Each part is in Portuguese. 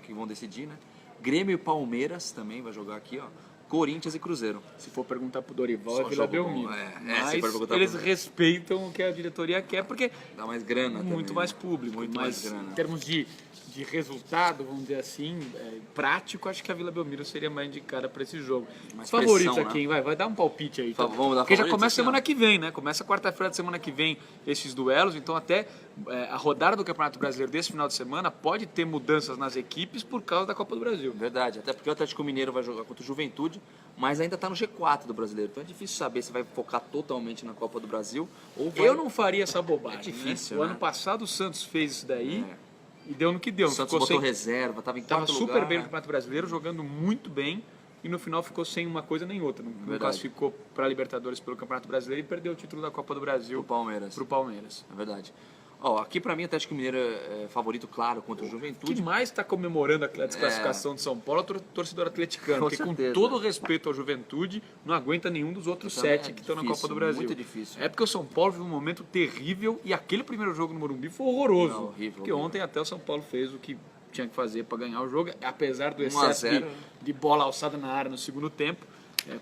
que vão decidir, né? Grêmio e Palmeiras também vai jogar aqui, ó. Corinthians e Cruzeiro. Se for perguntar pro Dorival, Só é Vila jogo Belmiro. bom, Mas se for perguntar eles pro- respeitam o que a diretoria quer, porque Dá mais grana muito também, mais né? público. Muito mas mais grana. em termos de resultado, vamos dizer assim, prático, acho que a Vila Belmiro seria mais indicada para esse jogo. Mais Os favoritos pressão, aqui, né? vai dar um palpite aí. Então, Vamos dar porque já favoritos começa aqui, semana ó. que vem, né? Começa quarta-feira da semana que vem esses duelos, então até a rodada do Campeonato Brasileiro desse final de semana pode ter mudanças nas equipes por causa da Copa do Brasil. Verdade, até porque o Atlético Mineiro vai jogar contra o Juventude, mas ainda está no G4 do Brasileiro. Então é difícil saber se vai focar totalmente na Copa do Brasil ou vai... Eu não faria essa bobagem. É difícil, né? O né? ano passado o Santos fez isso daí É. e deu no que deu. O Santos Ficou botou sem- reserva, estava em Tava quarto super lugar. bem no Campeonato Brasileiro, jogando muito bem e no final ficou sem uma coisa nem outra. Não Verdade. classificou para a Libertadores pelo Campeonato Brasileiro e perdeu o título da Copa do Brasil Pro Palmeiras. pro Palmeiras. É verdade. Ó, aqui pra mim o Atlético Mineiro é favorito claro contra o O que Juventude. mais está comemorando a desclassificação de São Paulo é o torcedor atleticano, Com porque com certeza. todo o respeito à Juventude, não aguenta nenhum dos outros Também 7 é que estão na difícil, Copa do Brasil. muito difícil. É porque o São Paulo vive um momento terrível e aquele primeiro jogo no Morumbi foi horroroso. Não, horrível, Porque horrível. ontem até o São Paulo fez o que tinha que fazer para ganhar o jogo, apesar do 1 a excesso 0. de bola alçada na área no segundo tempo.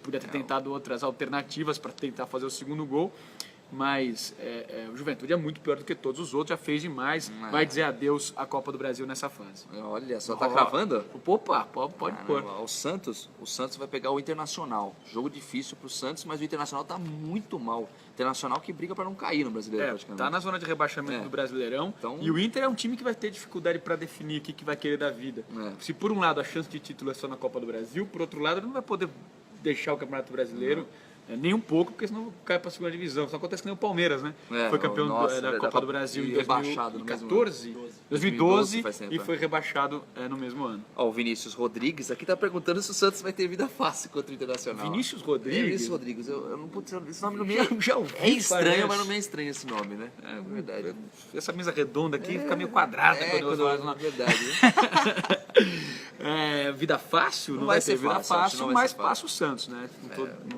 Podia ter tentado outras alternativas para tentar fazer o segundo gol. Mas o Juventude é muito pior do que todos os outros, já fez demais, vai dizer adeus à Copa do Brasil nessa fase. Olha, só tá Ó, cravando? Opa, pode pôr. Caramba, o Santos vai pegar o Internacional. Jogo difícil pro Santos, mas o Internacional tá muito mal. Internacional que briga pra não cair no Brasileiro, praticamente. Tá na zona de rebaixamento É. do Brasileirão. Então- E o Inter é um time que vai ter dificuldade para definir o que vai querer da vida. É. Se por um lado a chance de título é só na Copa do Brasil, por outro lado ele não vai poder deixar o Campeonato Brasileiro nem um pouco, porque senão cai para a segunda divisão. Só acontece que nem o Palmeiras, né? É, Foi campeão nossa, da dá Copa pra do Brasil em ir rebaixado no mesmo 2014, 2012 faz tempo, e foi rebaixado no mesmo ano. Ó, o Vinícius Rodrigues aqui tá perguntando se o Santos vai ter vida fácil contra o Internacional. Vinícius É, Rodrigues? Vinícius Rodrigues, eu não putz, esse nome não me Já ouvi, é estranho, parece. mas não me é estranho esse nome, né? É verdade. Essa mesa redonda aqui fica meio quadrada quando eu quando falo eu, o nome. verdade. Vida fácil, Não não vai vai ser ter vida fácil, acho que fácil, não vai mas ser fácil. passa o Santos, né?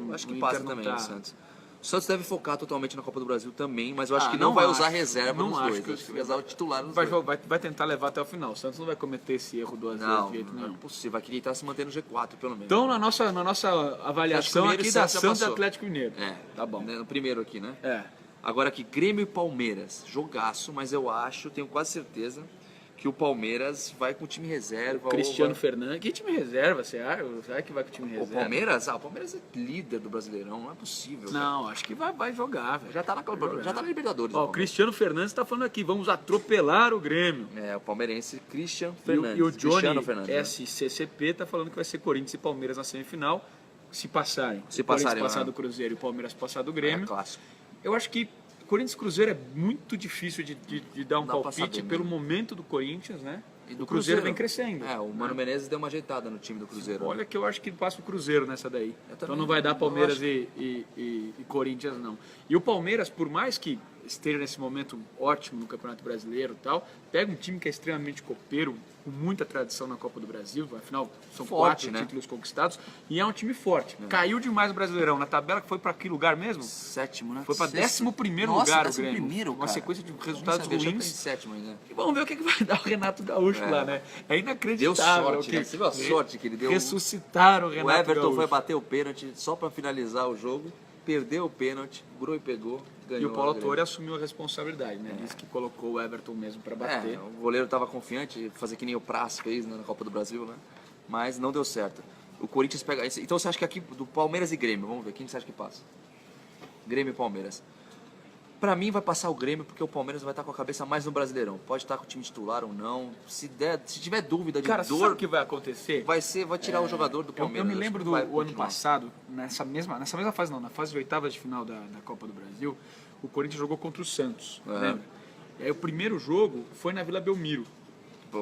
Eu acho que O passa Inter não também tá- o Santos. O Santos deve focar totalmente na Copa do Brasil também, mas eu acho Ah, que não não vai acho. usar reserva Não nos acho dois. que Acho que vai usar o titular nos Vai, dois. vai tentar levar até o final. O Santos não vai cometer esse erro duas vezes Não, de jeito não é nenhum. possível. Vai querer estar se mantendo no G4, pelo menos. Então, na nossa avaliação Mineiro aqui e da Santos já Santos e passou. Atlético Mineiro. Tá bom. No primeiro aqui, né? É. Agora aqui, Grêmio e Palmeiras. Jogaço, mas eu acho, tenho quase certeza, que o Palmeiras vai com o time reserva. Cristiano ou vai... Fernandes. Que time reserva, você acha? Será que vai com o time O reserva? Palmeiras? Ah, o Palmeiras é líder do Brasileirão, não é possível. cara. Não, acho que vai jogar, velho. Já tá na Libertadores. Ó, o o Palmeiras. Cristiano Fernandes tá falando aqui, vamos atropelar o Grêmio. É, o palmeirense Christian E Fernandes. o Johnny Cristiano Fernandes, né? SCCP tá falando que vai ser Corinthians e Palmeiras na semifinal, se passarem. Se o Corinthians passarem, passar né? do Cruzeiro e o Palmeiras passar do É Grêmio. clássico. Eu acho que Corinthians e Cruzeiro é muito difícil de dar um Dá pra palpite saber pelo mesmo. momento do Corinthians, né? E O Cruzeiro vem crescendo. É, o Mano Menezes deu uma ajeitada no time do Cruzeiro. Olha que eu acho que passa o Cruzeiro nessa daí. Eu Então também. não vai dar Eu Palmeiras acho. e Corinthians, não. E o Palmeiras, por mais que esteja nesse momento ótimo no Campeonato Brasileiro e tal, pega um time que é extremamente copeiro, com muita tradição na Copa do Brasil, afinal são Forte, 4 né? títulos conquistados, e é um time forte. Caiu demais o Brasileirão. Na tabela que foi para que lugar mesmo? Sétimo, né? Foi para 11º Nossa, lugar o 11º, Grêmio. Uma cara. sequência de Nem resultados sabia, achei que ruins. tá em sétimo ainda. E vamos ver o que vai dar o Renato Gaúcho É. lá, né? É Deu inacreditável. sorte, que né? Você viu a sorte que ele deu? Ressuscitaram o Renato O Everton Gaúcho. foi bater o pênalti só pra finalizar o jogo, perdeu o pênalti, Groi pegou, ganhou. E o Paulo a Grêmio. Autori assumiu a responsabilidade, né? Disse que colocou o Everton mesmo para bater. É, o goleiro estava confiante, fazer que nem o Praz fez, né, na Copa do Brasil, né? Mas não deu certo. O Corinthians pega. Então você acha que aqui do Palmeiras e Grêmio, vamos ver, quem você acha que passa? Grêmio e Palmeiras. Pra mim vai passar o Grêmio porque o Palmeiras vai estar com a cabeça mais no Brasileirão. Pode estar com o time titular ou não. Se tiver dúvida de Cara, sabe dor, o que vai acontecer? vai tirar o jogador do Eu Palmeiras. me lembro Acho que do vai o ano continuar. passado, nessa mesma fase não, na fase de oitavas de final da Copa do Brasil, o Corinthians jogou contra o Santos, lembra? E aí o primeiro jogo foi na Vila Belmiro.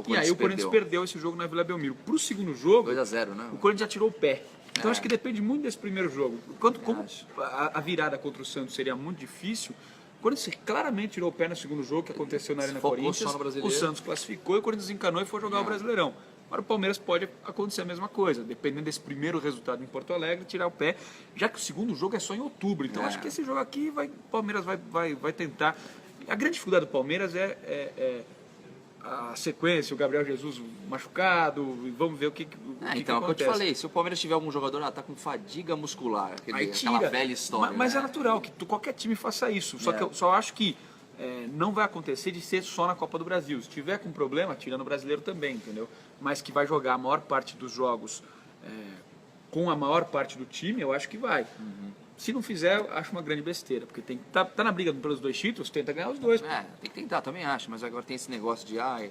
E aí o Corinthians perdeu esse jogo na Vila Belmiro. Pro segundo jogo, 2-0, né? o Corinthians já tirou o pé. Então É. acho que depende muito desse primeiro jogo. Como a virada contra o Santos seria muito difícil, o Corinthians claramente tirou o pé no segundo jogo que aconteceu na Arena Focou Corinthians. só no Brasileiro. O Santos classificou e o Corinthians encanou e foi jogar o Brasileirão. Agora o Palmeiras pode acontecer a mesma coisa, dependendo desse primeiro resultado em Porto Alegre, tirar o pé, já que o segundo jogo é só em outubro. Então acho que esse jogo aqui o Palmeiras vai tentar. A grande dificuldade do Palmeiras é a sequência, o Gabriel Jesus machucado, e vamos ver o que então, que é o que eu te falei, se o Palmeiras tiver algum jogador, tá com fadiga muscular, aquela velha história. Mas né? é natural que qualquer time faça isso, só que eu só acho que não vai acontecer de ser só na Copa do Brasil. Se tiver com problema, tira no Brasileiro também, entendeu? Mas que vai jogar a maior parte dos jogos com a maior parte do time, eu acho que vai. Se não fizer, eu acho uma grande besteira, porque tem tá na briga pelos 2 títulos, tenta ganhar os 2. Tem que tentar, também acho, mas agora tem esse negócio de, é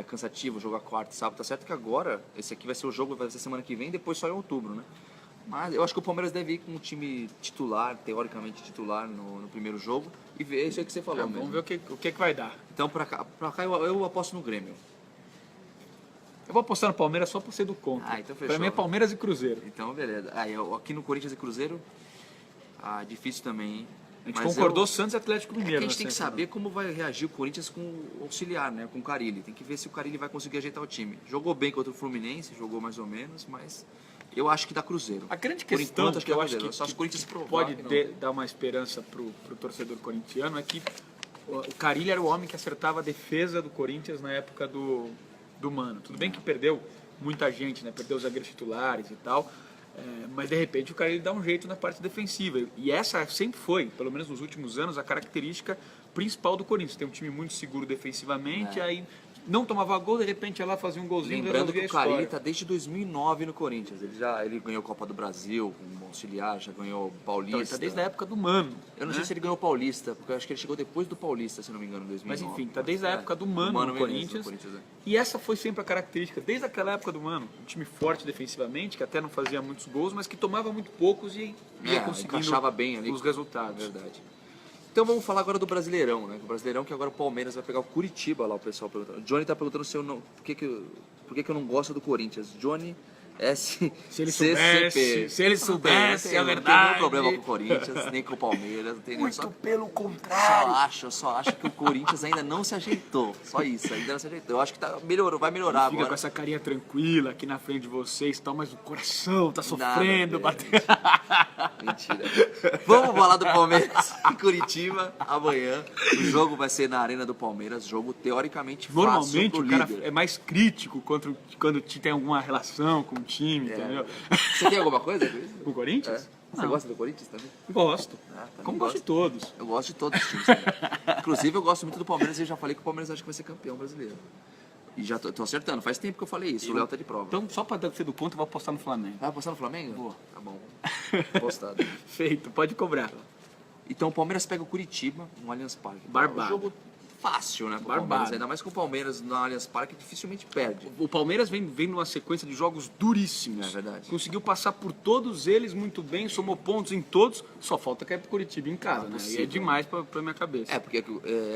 cansativo jogar quarta e sábado, tá certo que agora, esse aqui vai ser o jogo, vai ser semana que vem, depois só em outubro, né? Mas eu acho que o Palmeiras deve ir com um time titular, teoricamente titular, no primeiro jogo, e ver isso aí que você falou mesmo. Vamos ver o que vai dar. Então, pra cá eu aposto no Grêmio. Eu vou apostar no Palmeiras só por ser do contra. Então fechou. Pra mim é Palmeiras e Cruzeiro. Então, beleza. Aqui no Corinthians e Cruzeiro, difícil também, hein? A gente concordou Santos e Atlético Mineiro. A gente tem que saber como vai reagir o Corinthians com o auxiliar, né? Com o Carille. Tem que ver se o Carille vai conseguir ajeitar o time. Jogou bem contra o Fluminense, jogou mais ou menos, mas eu acho que dá Cruzeiro. A grande questão acho que eu acho só o Corinthians pode dar uma esperança pro torcedor corintiano é que o Carille era o homem que acertava a defesa do Corinthians na época do Mano. Tudo bem que perdeu muita gente, né? Perdeu os zagueiros titulares e tal. Mas de repente o Carille dá um jeito na parte defensiva. E essa sempre foi, pelo menos nos últimos anos, a característica principal do Corinthians. Tem um time muito seguro defensivamente, aí não tomava gol, de repente ia lá fazia um golzinho. Lembrando que o Carille está desde 2009 no Corinthians. Ele ganhou a Copa do Brasil como auxiliar, já ganhou o Paulista. Então, ele está desde a época do Mano. Eu não sei se ele ganhou o Paulista, porque eu acho que ele chegou depois do Paulista, se não me engano, em 2009. Mas enfim, está desde a época do Mano no Corinthians. E essa foi sempre a característica, desde aquela época do Mano. Um time forte defensivamente, que até não fazia muitos gols, mas que tomava muito poucos e ia conseguindo encaixava bem ali os resultados. Verdade. Então vamos falar agora do Brasileirão, né? O Brasileirão que agora o Palmeiras vai pegar o Curitiba lá, o pessoal perguntando. O Johnny tá perguntando se eu não, por que eu não gosto do Corinthians. Johnny SCCP. Se ele soubesse, é verdade. Não tem nenhum problema com o Corinthians, nem com o Palmeiras. Não tem Muito pelo contrário. Eu só acho que o Corinthians ainda não se ajeitou. Só isso, ainda não se ajeitou. Eu acho que vai melhorar agora. Fica com essa carinha tranquila aqui na frente de vocês, tal, mas o coração tá sofrendo, batendo. Mentira. Vamos falar do Palmeiras em Curitiba amanhã. O jogo vai ser na Arena do Palmeiras, jogo teoricamente fácil. Normalmente o cara líder. é mais crítico quando tem alguma relação com o time, entendeu? Você tem alguma coisa com isso? Com o Corinthians? Você gosta do Corinthians também? Gosto. Como gosto de todos. Eu gosto de todos os times também. Inclusive eu gosto muito do Palmeiras e eu já falei que o Palmeiras acho que vai ser campeão brasileiro. E já tô acertando, faz tempo que eu falei isso, o Léo tá de prova. Então, só pra ser do conto, eu vou apostar no Flamengo. Vai apostar no Flamengo? Vou. Tá bom. Apostado. Feito, pode cobrar. Então o Palmeiras pega o Curitiba no Allianz Parque. Barbado. É um jogo fácil, né? Barbado. Ainda mais com o Palmeiras no Allianz Parque, dificilmente perde. O Palmeiras vem numa sequência de jogos duríssimos. É verdade. Conseguiu passar por todos eles muito bem, somou pontos em todos, só falta cair pro Curitiba em casa, né? E é demais pra minha cabeça. Porque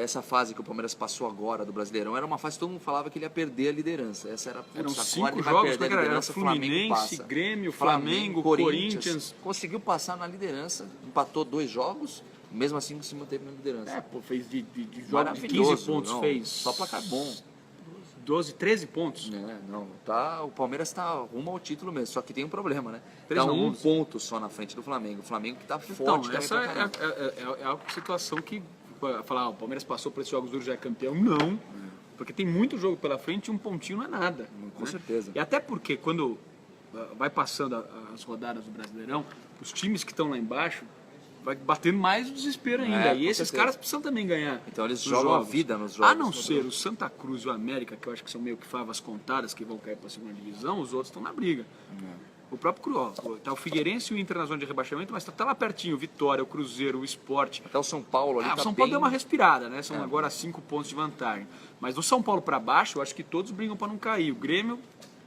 essa fase que o Palmeiras passou agora do Brasileirão era uma fase que todo mundo falava que ele ia perder a liderança. Essa era Eram agora 5 ele jogos, vai perder a liderança, Fluminense, Grêmio, Flamengo, Corinthians. Conseguiu passar na liderança, empatou 2 jogos. Mesmo assim, se manteve na liderança. Fez de jogos de 15 pontos, fez. Só placar bom. 12, 13 pontos. O Palmeiras tá rumo ao título mesmo, só que tem um problema, né? 3-1. Um ponto só na frente do Flamengo. O Flamengo que tá forte também. Essa é a situação que, falar, o Palmeiras passou por esses jogos duros, já é campeão. Não, porque tem muito jogo pela frente e um pontinho não é nada. Com certeza. E até porque quando vai passando as rodadas do Brasileirão, os times que estão lá embaixo vai batendo mais o desespero ainda. E esses caras precisam também ganhar. Então eles jogam a vida nos jogos. A não ser o Santa Cruz e o América, que eu acho que são meio que favas contadas, que vão cair para a segunda divisão, os outros estão na briga. O próprio Cruó. Tá o Figueirense e o Inter na zona de rebaixamento, mas tá lá pertinho. O Vitória, o Cruzeiro, o Sport. Até o São Paulo ali o São Paulo deu uma respirada, né? São agora 5 pontos de vantagem. Mas do São Paulo para baixo, eu acho que todos brigam para não cair. O Grêmio,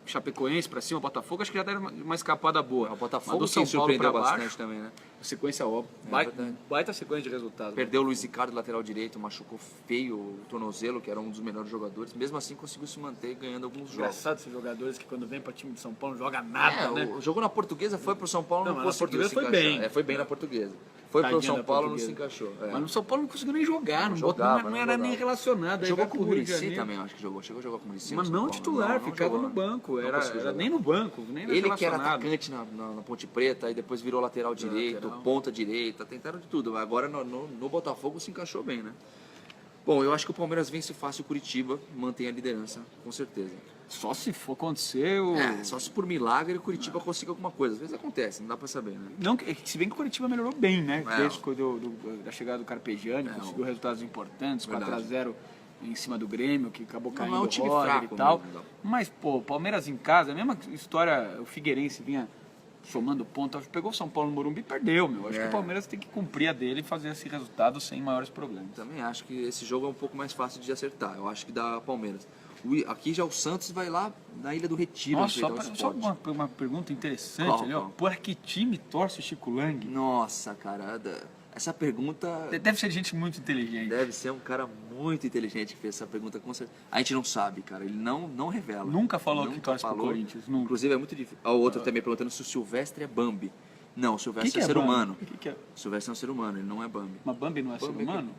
Chapecoense para cima, o Botafogo, acho que já deram uma escapada boa. O Botafogo do São Paulo para baixo bastante também, né? Sequência baita sequência de resultados. Perdeu o Luiz Ricardo, lateral direito, machucou feio o tornozelo, que era um dos melhores jogadores. Mesmo assim conseguiu se manter ganhando alguns jogos. Engraçado esses jogadores que quando vem para time de São Paulo não joga nada, né? O jogo na Portuguesa foi pro São Paulo, não conseguiu se foi encaixar. bem. Foi bem na Portuguesa. Foi pro São Paulo, não se encaixou. Mas no São Paulo não conseguiu nem jogar, não era nem relacionado. Jogou com o Muricy também, acho que jogou. Chegou a jogar com o Muricy. Mas não titular, ficava no banco. Era nem no banco, nem ele que era atacante na Ponte Preta, e depois virou lateral direito, ponta direita, tentaram de tudo. Agora no Botafogo se encaixou bem, né? Bom, eu acho que o Palmeiras vence fácil o Curitiba, mantém a liderança, com certeza. Só se for acontecer o... Só se por milagre o Curitiba consiga alguma coisa. Às vezes acontece, não dá pra saber, né? Não, se bem que o Curitiba melhorou bem, né? Desde da chegada do Carpegiani, conseguiu resultados importantes, 4x0 em cima do Grêmio, que acabou caindo não é um time Roger fraco e tal. mesmo, Mas, pô, Palmeiras em casa, a mesma história, o Figueirense vinha somando ponto, pegou o São Paulo no Morumbi e perdeu, meu. Acho que o Palmeiras tem que cumprir a dele e fazer esse resultado sem maiores problemas. Também acho que esse jogo é um pouco mais fácil de acertar. Eu acho que dá Palmeiras. Aqui já o Santos vai lá na Ilha do Retiro. Nossa, só uma pergunta interessante ali, ó. Por que time torce o Chico Lang? Nossa, cara, essa pergunta... Deve ser gente muito inteligente. Deve ser um cara muito inteligente que fez essa pergunta, com certeza. A gente não sabe, cara, ele não revela. Nunca falou que torce pro Corinthians, nunca. Inclusive é muito difícil. O outro também perguntando se o Silvestre é Bambi. Não, o Silvestre é ser humano. Que é? O Silvestre é um ser humano, ele não é Bambi. Mas Bambi não é ser humano?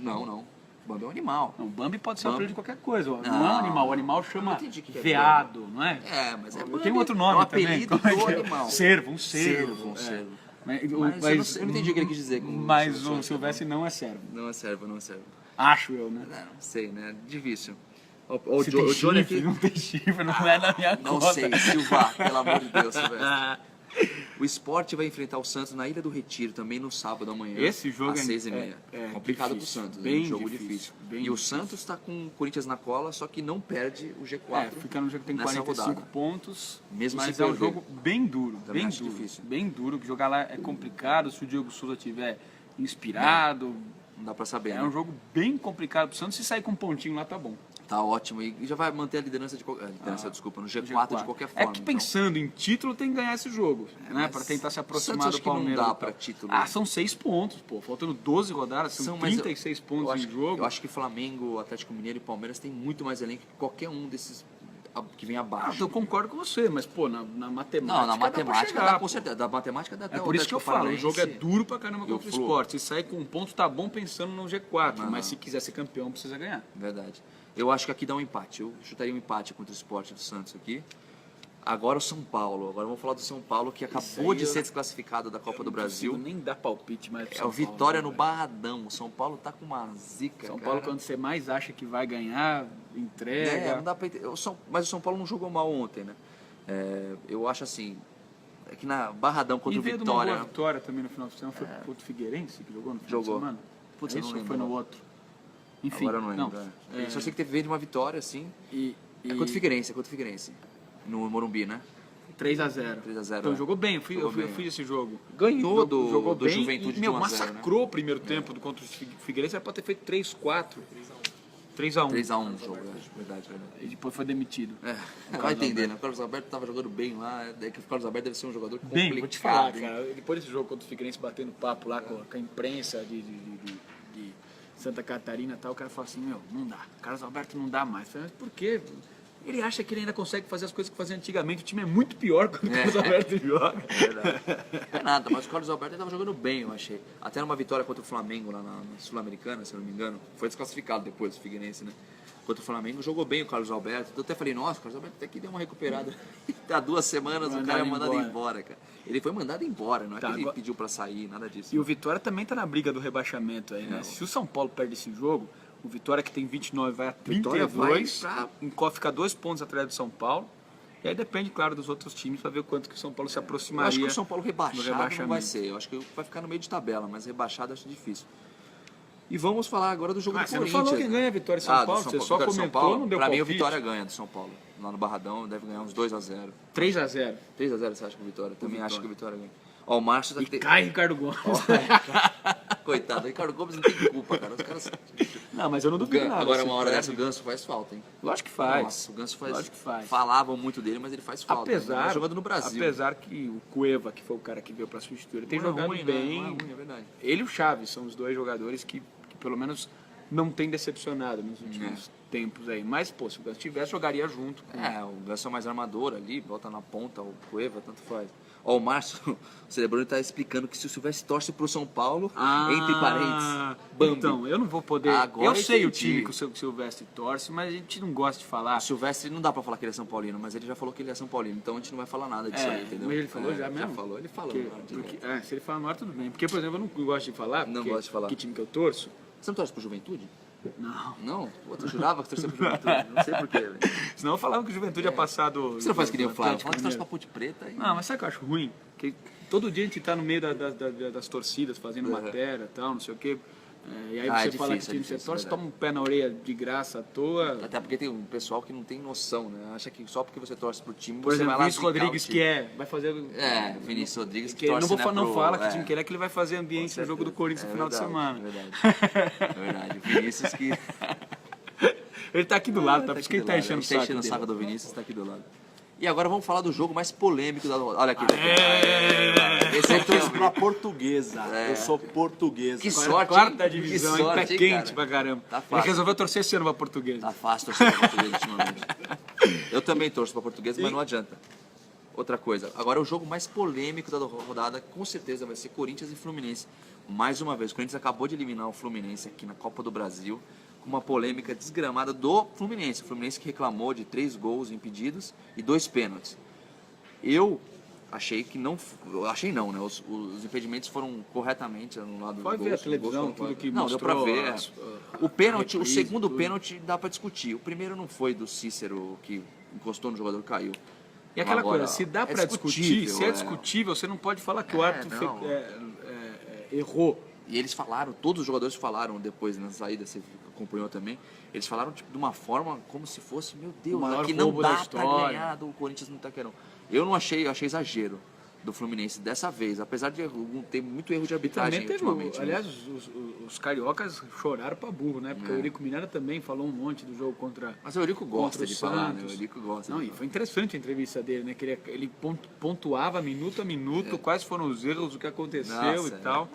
Não. Bambi é um animal. Não, Bambi pode ser um apelido de qualquer coisa. Não é um animal. O animal chama veado, não é? Mas é Bambi. Tem outro nome também. É um apelido do animal. Cervo. Mas eu não entendi o que ele quis dizer. Mas o Silvestre não é servo. Não é servo. Acho eu, né? Não sei, né? Difícil. O Johnny aqui... Não tem chifre, não é na minha conta. Não sei, Silva, pelo amor de Deus, Silvestre. O Sport vai enfrentar o Santos na Ilha do Retiro também no sábado amanhã. Esse jogo às 6h30. Complicado difícil, pro Santos, bem um jogo difícil. E o Santos está com o Corinthians na cola, só que não perde o G4. Fica no jogo que tem 45 pontos, mesmo mas é um jogo bem duro. Também bem acho duro, difícil. Bem duro, jogar lá é complicado, se o Diego Souza estiver inspirado. Não dá pra saber. É um jogo bem complicado pro Santos, se sair com um pontinho lá tá bom. Tá ótimo, e já vai manter a liderança no G4 de qualquer forma. É que pensando em título tem que ganhar esse jogo, né? Pra tentar se aproximar do Palmeiras. Não dá pra título. São 6 pontos, pô. Faltando 12 rodadas, são 36 pontos em jogo. Eu acho que Flamengo, Atlético Mineiro e Palmeiras tem muito mais elenco que qualquer um desses que vem abaixo. Eu concordo com você, mas, pô, na matemática. Não, na matemática dá, com certeza. Da matemática dá até É por isso que eu falo, o jogo é duro pra caramba contra o Sport. Se sair com um ponto, tá bom pensando no G4, mas se quiser ser campeão, precisa ganhar. Verdade. Eu acho que aqui dá um empate. Eu chutaria um empate contra o Sport do Santos aqui. Agora o São Paulo. Agora vamos falar do São Paulo, que acabou de ser desclassificado da Copa do Brasil. Nem dá palpite mais. É o Vitória no Barradão. O São Paulo tá com uma zica. São Paulo, quando você mais acha que vai ganhar, entrega. Não dá pra entender. Mas o São Paulo não jogou mal ontem, né? Eu acho assim. É que na Barradão contra o Vitória. De uma boa vitória também no final de semana. Foi contra o Figueirense que jogou no final de semana? Putz, isso ou foi no outro? Enfim, agora eu não lembro. Só sei que teve de uma vitória, assim. Contra o Figueirense. No Morumbi, né? 3x0. Então jogou bem, eu fiz esse jogo. Ganhou jogou do bem Juventude e, de 1x0, massacrou o primeiro tempo contra o Figueirense, era pra ter feito 3-4. 3x1. 3x1 o jogo, verdade. E depois foi demitido. Vai entender, né? O Carlos Alberto tava jogando bem lá, que o Carlos Alberto deve ser um jogador complicado. Bem, vou te falar, cara. Depois desse jogo contra o Figueirense, batendo papo lá com a imprensa de Santa Catarina e tal, o cara fala assim, não dá, Carlos Alberto não dá mais. Eu falei, mas por quê? Ele acha que ele ainda consegue fazer as coisas que fazia antigamente, o time é muito pior quando o Carlos Alberto joga. É verdade. É nada, mas o Carlos Alberto estava jogando bem, eu achei. Até numa vitória contra o Flamengo lá na Sul-Americana, se eu não me engano, foi desclassificado depois, o Figueirense, né? Contra o Flamengo, jogou bem o Carlos Alberto. Eu até falei, nossa, o Carlos Alberto até que deu uma recuperada. Há 2 semanas o cara é mandado embora, cara. Ele foi mandado embora, não é que ele pediu pra sair, nada disso. E o Vitória também tá na briga do rebaixamento aí, né? Se o São Paulo perde esse jogo, o Vitória que tem 29 vai a 32, fica 2 pontos atrás do São Paulo. E aí depende, claro, dos outros times para ver o quanto que o São Paulo se aproximaria. Eu acho que o São Paulo rebaixado não vai ser. Eu acho que vai ficar no meio de tabela, mas rebaixado acho difícil. E vamos falar agora do jogo do Corinthians. Você não falou quem ganha a Vitória em São Paulo? Você só comentou, não deu palpite. Pra mim o Vitória ganha do São Paulo. Lá no Barradão deve ganhar uns 2x0. 3x0. 3x0 você acha que o Vitória? Também acho que o Vitória ganha. Ó, o Márcio tá... cai Ricardo Gomes. Coitado, o Ricardo Gomes não tem culpa, cara. Os caras... Não, mas eu não duvido nada. Agora, uma hora dessa, o Ganso faz falta, hein? Lógico que faz. Nossa, o Ganso faz. Lógico que faz. Falavam muito dele, mas ele faz falta. Apesar, jogando no Brasil. Apesar que o Cueva, que foi o cara que veio pra substituir, ele tem jogado bem. Não é ruim, é verdade. Ele e o Chaves são os 2 jogadores que pelo menos não tem decepcionado nos últimos tempos aí. Mas, pô, se o Ganso tivesse, jogaria junto. O Ganso é mais armador ali, bota na ponta, o Cueva, tanto faz. Ó, o Márcio, o Cerebroni tá explicando que se o Silvestre torce pro São Paulo, entre parênteses, Bambi. Então, eu não vou poder... Agora eu sei o time que o Silvestre torce, mas a gente não gosta de falar. O Silvestre não dá pra falar que ele é São Paulino, mas ele já falou que ele é São Paulino, então a gente não vai falar nada disso aí, entendeu? Mas ele falou já mesmo? Já falou, ele falou. Se ele falar na hora, tudo bem. Porque, por exemplo, eu não gosto de falar, não gosto de falar. Que time que eu torço. Você não torce pro Juventude? Não. Não? Pô, tu jurava que torcia pro Juventude? Não sei porquê, velho. Senão eu falava que o Juventude ia passado... Você não faz que nem o Flávio, fala que torce pra Ponte Preta. Não, mas sabe o que eu acho ruim? Que todo dia a gente tá no meio das torcidas, fazendo matéria e tal, não sei o quê. E aí você fala que time você torce, toma um pé na orelha de graça à toa. Até porque tem um pessoal que não tem noção, né? Acha que só porque você torce pro time, por você exemplo, vai lá... Vinícius Rodrigues, que vai fazer... Vinícius Rodrigues que torce, torce, não fala que o time que ele é que ele vai fazer ambiente no jogo do Corinthians no final de semana. É verdade. O Vinícius que... Ele tá aqui do lado, tá? Por isso que ele tá enchendo o saco. Tá enchendo o saco do Vinícius, tá aqui do lado. E agora vamos falar do jogo mais polêmico da rodada. Olha aqui. Esse aqui é pra Portuguesa. Eu sou portuguesa. Que sorte, quarta divisão, que sorte, pé quente pra caramba. Tá fácil. Ele resolveu torcer esse ano pra Portuguesa. Tá fácil torcer pra Portuguesa ultimamente. Eu também torço pra Portuguesa, mas não adianta. Outra coisa, agora o jogo mais polêmico da rodada com certeza vai ser Corinthians e Fluminense. Mais uma vez, o Corinthians acabou de eliminar o Fluminense aqui na Copa do Brasil, com uma polêmica desgramada do Fluminense. O Fluminense que reclamou de 3 gols impedidos e 2 pênaltis. Eu achei que não... Achei não, né? Os impedimentos foram corretamente anulados. Pode ver a televisão, tudo que não, mostrou... deu pra ver. O pênalti, o segundo pênalti dá pra discutir. O primeiro não foi do Cícero, que encostou no jogador e caiu. E aquela coisa, se dá pra discutir, se é discutível, você não pode falar que o árbitro errou. E eles falaram, todos os jogadores falaram depois na saída, você acompanhou também, eles falaram tipo, de uma forma como se fosse, meu Deus, aqui não dá pra ganhar do Corinthians no Itaquerão. Eu não achei exagero do Fluminense dessa vez, apesar de ter muito erro de arbitragem ultimamente. Aliás, os cariocas choraram pra burro, né? Porque o Eurico Miranda também falou um monte do jogo contra... Mas o Eurico gosta de falar, né? O Eurico gosta. Não, e foi interessante a entrevista dele, né? Que ele pontuava minuto a minuto quais foram os erros, o que aconteceu e tal.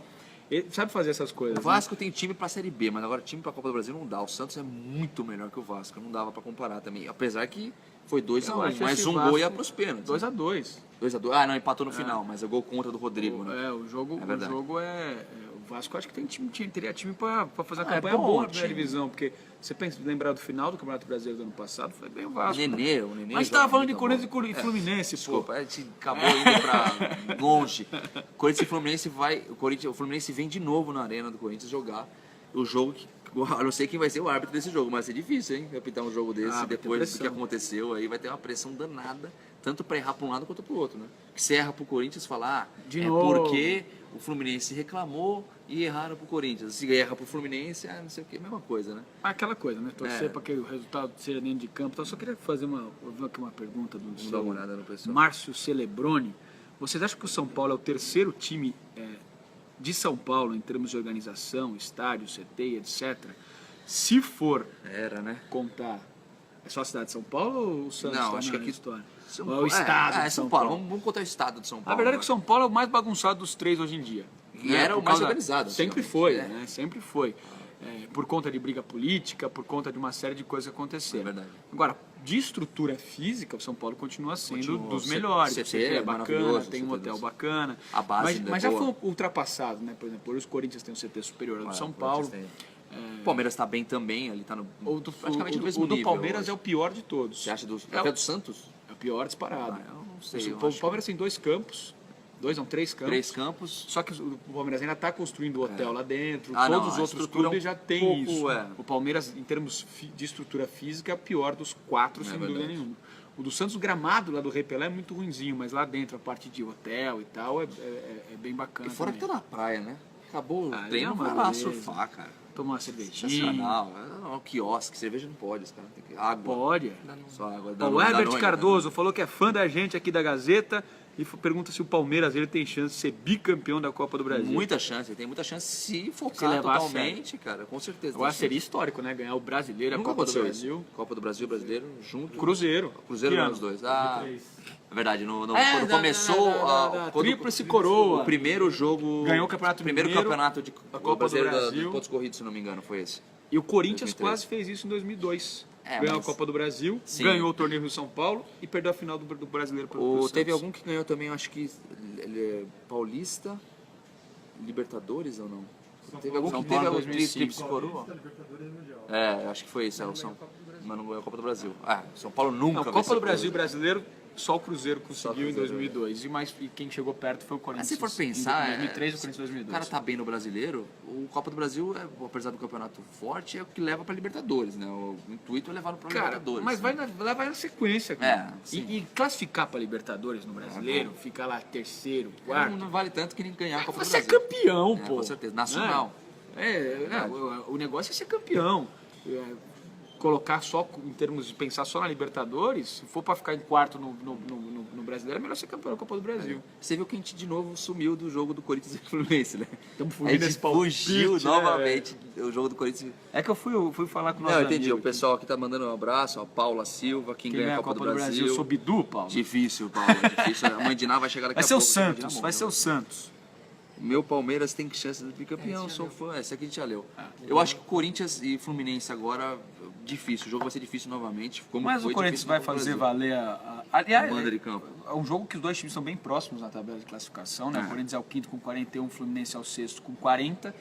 Ele sabe fazer essas coisas. O Vasco tem time pra Série B, mas agora time pra Copa do Brasil não dá. O Santos é muito melhor que o Vasco, não dava pra comparar também. Apesar que foi 2-1, mas um gol ia pros pênaltis. 2-2. 2-2. Ah, não, empatou no final, mas é gol contra do Rodrigo, né? O jogo o Vasco acho que teria time pra fazer uma campanha boa na primeira divisão, porque você pensa, lembrar do final do Campeonato Brasileiro do ano passado, foi bem o Vasco. O Nenê. Mas a gente tava falando de Corinthians e Fluminense, desculpa, a gente acabou indo pra longe. Corinthians e Fluminense o Fluminense vem de novo na arena do Corinthians jogar o jogo que... Eu não sei quem vai ser o árbitro desse jogo, mas vai ser difícil, hein? Apitar um jogo desse depois do que aconteceu. Aí vai ter uma pressão danada, tanto para errar para um lado quanto para o outro, né? Que se erra para o Corinthians, falar porque o Fluminense reclamou e erraram para o Corinthians. Se erra para o Fluminense, não sei o que, mesma coisa, né? Aquela coisa, né? Torcer para que o resultado seja dentro de campo. Então, eu só queria fazer uma pergunta do Vamos dar uma olhada no pessoal. Márcio Celebroni. Vocês acham que o São Paulo é o terceiro time de São Paulo em termos de organização, estádio, CT, etc. Se for contar, é só a cidade de São Paulo ou o Santos? Não, acho que aqui história. Ou é o estado de São Paulo. Vamos contar o estado de São Paulo. A verdade é que o São Paulo é o mais bagunçado dos três hoje em dia. E era o mais organizado. Sempre foi, né? Sempre foi. Por conta de briga política, por conta de uma série de coisas que aconteceram. É verdade. Agora, de estrutura física, o São Paulo continua sendo dos melhores. O CT é bacana, tem um hotel bacana. A base mas já foi ultrapassado, né? Por exemplo, os Corinthians têm um CT superior ao do São Paulo. O Palmeiras está bem também, ali está praticamente no mesmo nível. O do Palmeiras é o pior de todos. Você acha até do Santos? É o pior disparado. Eu não sei. O Palmeiras tem 2 campos. 3 campos. 3 campos. Só que o Palmeiras ainda está construindo o hotel lá dentro. Todos os outros clubes já têm isso. O Palmeiras, em termos de estrutura física, é o pior dos 4, sem dúvida nenhuma. O do Santos, o gramado lá do Rei Pelé é muito ruinzinho, mas lá dentro, a parte de hotel e tal, é bem bacana. E fora também. que tá na praia, né? Acabou o treino, vai lá surfar, cara. Tomar uma cervejinha. Sensacional. Não, quiosque, cerveja não pode, cara. Tem que... Água. Pode. Só água. O Herbert Cardoso falou que é fã da gente aqui da Gazeta e pergunta se o Palmeiras ele tem chance de ser bicampeão da Copa do Brasil. Muita chance, ele tem muita chance se focar totalmente, cara, com certeza. Agora seria histórico, né? Ganhar o Brasileiro, a Copa do Brasil. Copa do Brasil, Brasileiro, junto. Cruzeiro. Cruzeiro ganhou os dois. É verdade, quando começou a Tríplice Coroa. O primeiro jogo. Ganhou o Campeonato Primeiro campeonato de Copa do Brasil. De pontos corridos, se não me engano, foi esse. E o Corinthians 2003. Quase fez isso em 2002. Ganhou a Copa do Brasil, ganhou o torneio Rio São Paulo e perdeu a final do Brasileiro pro Santos. Teve algum que ganhou também, acho que Paulista, Libertadores ou não? Teve algum que teve o Tríplice Coroa? Acho que foi isso, mas não ganhou a Copa do Brasil. São Paulo nunca Copa do Brasil brasileiro só o Cruzeiro conseguiu em 2002. E quem chegou perto foi o Corinthians. Mas se for pensar, em 2003 o Corinthians em 2002. O cara tá bem no Brasileiro, o Copa do Brasil, apesar do campeonato forte, é o que leva pra Libertadores, né? O intuito é levar pra Libertadores. Mas né? vai na sequência, cara. E classificar pra Libertadores no Brasileiro, ficar lá terceiro, quarto... Não vale tanto que nem ganhar a Copa do Você Brasil. é campeão, pô. Com certeza, nacional. O negócio é ser campeão. Colocar só, em termos de pensar só na Libertadores, se for pra ficar em quarto no Brasileiro, é melhor ser campeão da Copa do Brasil. Você viu que a gente de novo sumiu do jogo do Corinthians e Fluminense, né? Estamos A gente fugiu novamente o jogo do Corinthians. É que eu fui falar com o nosso Não, eu entendi. amigo O pessoal aqui tá mandando um abraço, a Paula Silva, quem ganha a Copa do Brasil. Eu sou Bidu, Paulo. Difícil, Paula, difícil. A mãe de Ná vai chegar daqui a pouco. Vai ser o Santos. Meu Palmeiras tem chance de bicampeão, sou fã. Esse aqui a gente já leu. Eu acho que Corinthians e Fluminense agora, difícil. O jogo vai ser difícil novamente. Mas o Corinthians vai fazer valer aliás, a banda de campo. É um jogo que os dois times são bem próximos na tabela de classificação, né? O Corinthians é o quinto com 41, o Fluminense é o sexto com 40.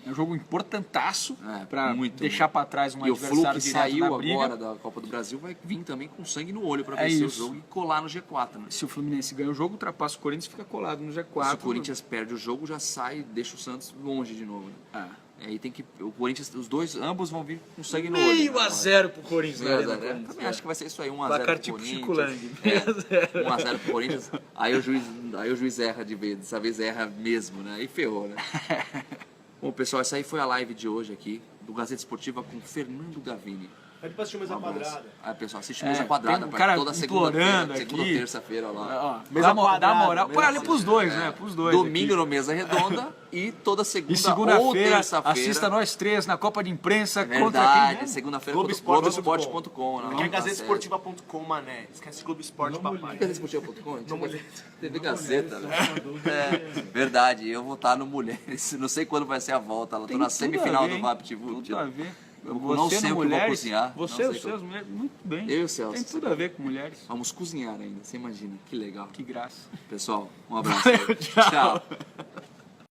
É um jogo importantaço para deixar para trás um adversário direto na briga. E o Flu que saiu agora da Copa do Brasil vai vir também com sangue no olho para vencer o jogo e colar no G4. Né? Se o Fluminense ganha o jogo, ultrapassa o Corinthians e fica colado no G4. Se o Corinthians perde o jogo, já sai, deixa o Santos longe de novo. Né? Aí tem que o Corinthians, ambos vão vir com sangue no olho. 1-0 pro Corinthians, né? Também acho que vai ser isso aí, 1-0 placar tipo Chico Lang. 1-0 pro Corinthians. Aí o juiz erra de vez, dessa vez erra mesmo, né? Aí ferrou, né? Bom, pessoal, essa aí foi a live de hoje aqui, do Gazeta Esportiva com Fernando Gavini. Pede pra assistir Mesa Quadrada. Pessoal, assiste Mesa Quadrada toda segunda-feira, segunda ou terça-feira lá. Dá moral. Põe ali pros dois, né? Pros dois. Domingo aqui. no Mesa Redonda e toda segunda-feira ou terça-feira. Assista nós três na Copa de Imprensa contra quem? Segunda-feira Globoesporte.com. Aqui é gazetesportiva.com, mané. Esquece Globo Esporte, papai. Gazetesportiva.com? TV Gazeta, né? Verdade, eu vou estar no Mulheres. Não sei quando vai ser a volta. Eu tô na semifinal do VaptVupt. Tudo a ver. Eu não sei o que eu vou cozinhar. Você e os seus mulheres, muito bem. Eu e o Celso. Tem tudo a ver com mulheres. Vamos cozinhar ainda, você imagina. Que legal. Que graça. Pessoal, um abraço. Valeu, tchau.